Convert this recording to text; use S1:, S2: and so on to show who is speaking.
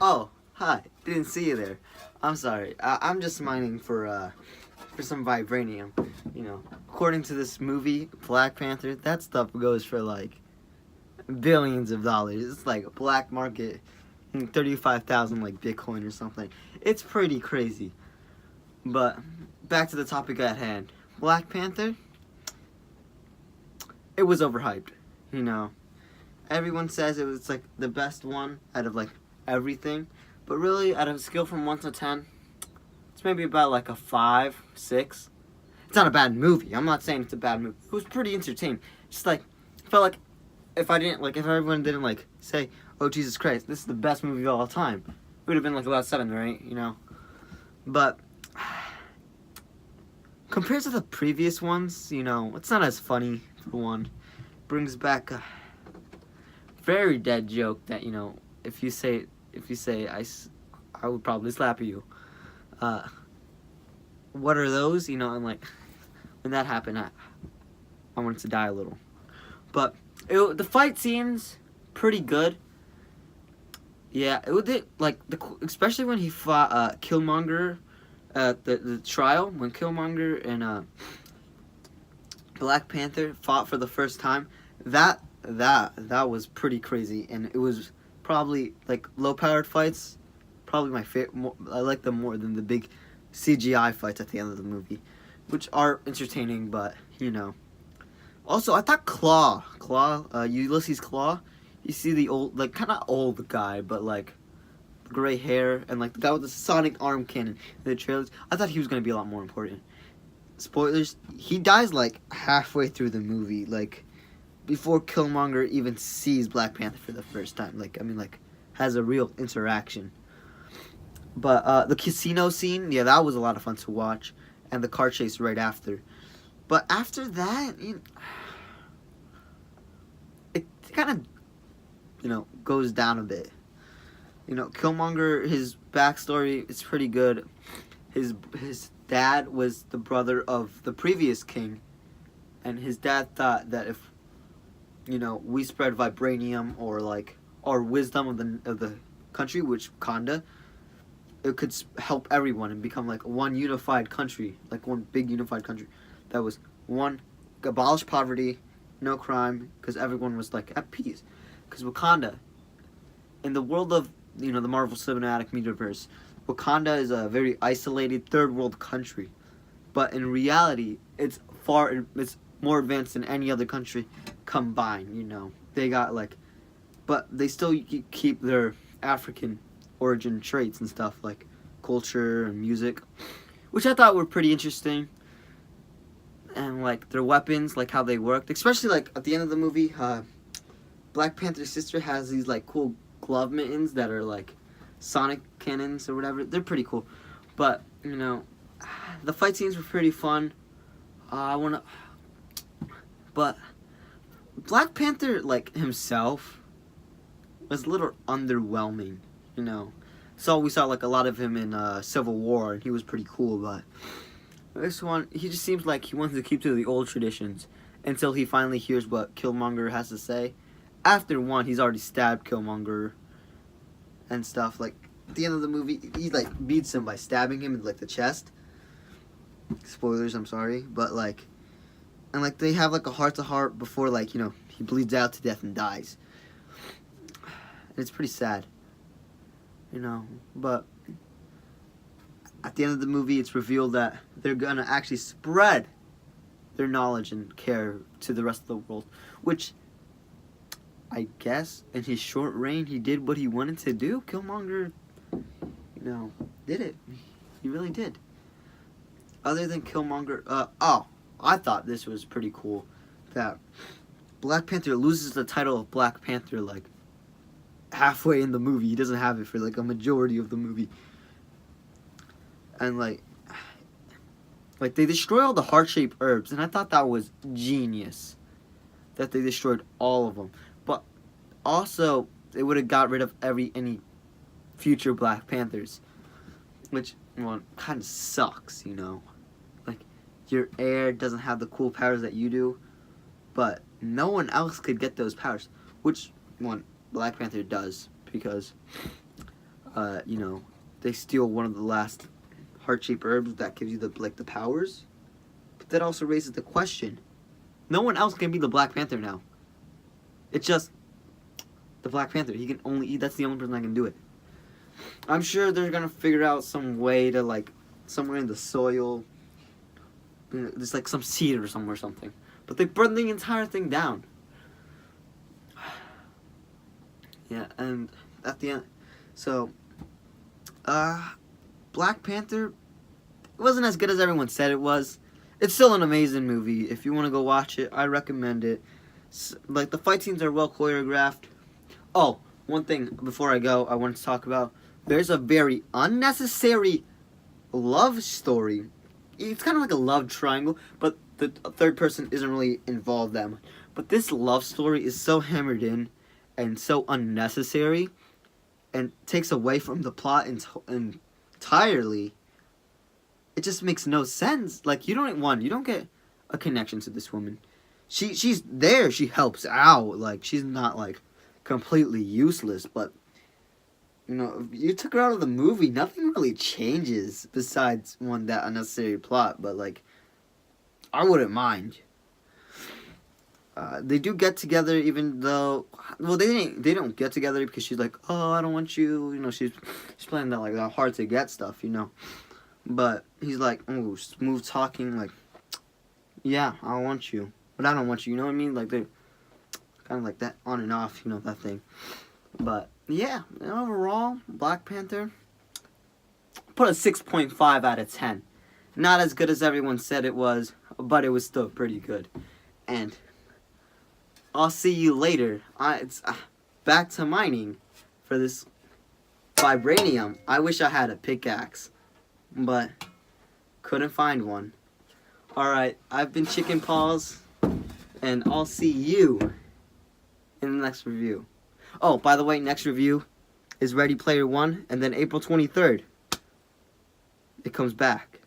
S1: Oh, hi. Didn't see you there. I'm sorry. I'm just mining for some vibranium. You know, according to this movie, Black Panther, that stuff goes for like billions of dollars. It's like a black market, 35,000 like Bitcoin or something. It's pretty crazy. But back to the topic at hand. Black Panther, it was overhyped. You know, everyone says it was like the best one out of like everything, but really, out of a scale from 1 to 10, it's maybe about like a 5, 6. It's not a bad movie. I'm not saying it's a bad movie. It was pretty entertaining. Just like, I felt like if everyone didn't like say, "Oh Jesus Christ, this is the best movie of all time," it would have been like about 7, right? You know, but compared to the previous ones, you know, it's not as funny. For one, brings back a very dead joke that, you know, if you say I would probably slap you. What are those? You know, and like when that happened, I wanted to die a little. But the fight scenes pretty good. Yeah, it did like especially when he fought Killmonger at the trial, when Killmonger and Black Panther fought for the first time. That was pretty crazy, and it was probably like low-powered fights. Probably my favorite. I like them more than the big CGI fights at the end of the movie, which are entertaining, but you know. Also, I thought Ulysses Claw. You see the old, like kind of old guy, but like gray hair and like the guy with the sonic arm cannon in the trailers. I thought he was gonna be a lot more important. Spoilers: he dies like halfway through the movie, like before Killmonger even sees Black Panther for the first time. Like, I mean, like, has a real interaction. But the casino scene, yeah, that was a lot of fun to watch, and the car chase right after. But after that, it kind of, you know, goes down a bit. You know, Killmonger, his backstory is pretty good. His dad was the brother of the previous king, and his dad thought that if, you know, we spread vibranium or like our wisdom of the country, which Wakanda, it could help everyone and become like one unified country, like one big unified country that was one, abolish poverty, no crime, because everyone was like at peace. Because Wakanda, in the world of, you know, the Marvel Cinematic Universe, Wakanda is a very isolated third world country, but in reality, it's more advanced than any other country combined. You know, they got like, but they still keep their African origin traits and stuff like culture and music, which I thought were pretty interesting. And like their weapons, like how they worked, especially like at the end of the movie, Black Panther's sister has these like cool glove mittens that are like sonic cannons or whatever. They're pretty cool, but you know, the fight scenes were pretty fun. But Black Panther, like himself, was a little underwhelming. You know, so we saw like a lot of him in Civil War, and he was pretty cool. But this one, he just seems like he wants to keep to the old traditions until he finally hears what Killmonger has to say. After one, he's already stabbed Killmonger and stuff. Like at the end of the movie, he like beats him by stabbing him in like the chest. Spoilers, I'm sorry, but like, and like they have like a heart-to-heart before, like, you know, he bleeds out to death and dies. And it's pretty sad, you know. But at the end of the movie, it's revealed that they're gonna actually spread their knowledge and care to the rest of the world, which I guess in his short reign he did what he wanted to do. Killmonger, you know, did it. He really did. Other than Killmonger, I thought this was pretty cool that Black Panther loses the title of Black Panther like halfway in the movie. He doesn't have it for like a majority of the movie. And like they destroy all the heart-shaped herbs, and I thought that was genius that they destroyed all of them. But also, they would have got rid of any future Black Panthers, which, well, kind of sucks, you know. Like, your heir doesn't have the cool powers that you do, but no one else could get those powers, which one Black Panther does, because You know, they steal one of the last heart-shaped herbs that gives you the powers. But that also raises the question: no one else can be the Black Panther now. It's just the Black Panther. He can only eat. That's the only person that can do it. I'm sure they're gonna figure out some way to, like, somewhere in the soil, you know, there's like some seed or something. But they burned the entire thing down. Yeah, and at the end, so Black Panther, it wasn't as good as everyone said it was. It's still an amazing movie. If you want to go watch it, I recommend it. Like, the fight scenes are well choreographed. Oh, one thing before I go, I wanted to talk about. There's a very unnecessary love story. It's kind of like a love triangle, but the third person isn't really involved that much. But this love story is so hammered in and so unnecessary and takes away from the plot entirely. It just makes no sense. Like, you don't get a connection to this woman. She's there, she helps out. Like, she's not, like, completely useless, but, you know, if you took her out of the movie, nothing really changes besides that unnecessary plot. But, like, I wouldn't mind. They do get together, even though, well, they don't get together because she's like, oh, I don't want you. You know, she's playing that, like, that hard to get stuff, you know. But he's like, oh, smooth talking, like, yeah, I want you, but I don't want you. You know what I mean? Like, they're kind of like that on and off, you know, that thing. But yeah, overall, Black Panther, put a 6.5 out of 10. Not as good as everyone said it was, but it was still pretty good. And I'll see you later. It's back to mining for this vibranium. I wish I had a pickaxe, but couldn't find one. Alright, I've been Chicken Paws, and I'll see you in the next review. Oh, by the way, next review is Ready Player One, and then April 23rd, it comes back.